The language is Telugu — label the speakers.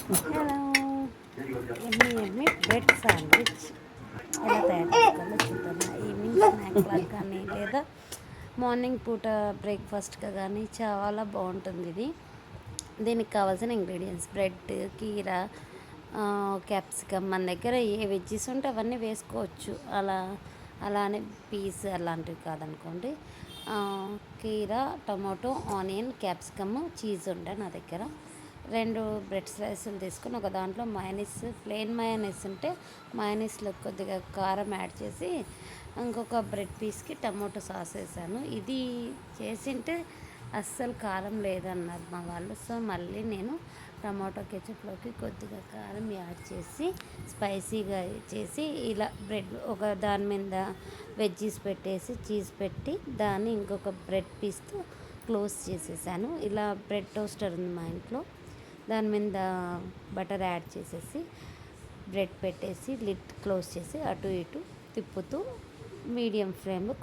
Speaker 1: హలో, ఎమ్మి ఎమ్మి బ్రెడ్ శాండ్విచ్ ఎలా తయారు చేసుకోవాలో చూద్దామా. ఈవినింగ్ స్నాక్ లాగా కానీ లేదా మార్నింగ్ పూట బ్రేక్ఫాస్ట్గా కానీ చాలా బాగుంటుంది ఇది. దీనికి కావాల్సిన ఇంగ్రీడియంట్స్ బ్రెడ్, కీరా, క్యాప్సికమ్, మన దగ్గర ఏ వెజ్జెస్ ఉంటే అవన్నీ వేసుకోవచ్చు. అలానే పీస్ అలాంటివి కాదనుకోండి. కీరా, టమాటో, ఆనియన్, క్యాప్సికమ్, చీజ్ ఉండే నా దగ్గర. 2 బ్రెడ్ స్లైసులు తీసుకొని ఒక దాంట్లో మయోనీస్, ప్లెయిన్ మయోనీస్ ఉంటే మయోనీస్లో కొద్దిగా కారం యాడ్ చేసి ఇంకొక బ్రెడ్ పీస్కి టమాటో సాస్ వేసాను. ఇది చేసింటే అస్సలు కారం లేదన్నారు మా వాళ్ళు. సో మళ్ళీ నేను టమాటో కెచప్లోకి కొద్దిగా కారం యాడ్ చేసి స్పైసీగా చేసి ఇలా బ్రెడ్ ఒక దాని మీద వెజ్జీస్ పెట్టేసి చీజ్ పెట్టి దాన్ని ఇంకొక బ్రెడ్ పీస్తో క్లోజ్ చేసేసాను. ఇలా బ్రెడ్ టోస్టర్ ఉంది మా ఇంట్లో, దాని మీద బటర్ యాడ్ చేసేసి బ్రెడ్ పెట్టేసి లిడ్ క్లోజ్ చేసి అటు ఇటు తిప్పుతూ మీడియం ఫ్లేమ్లో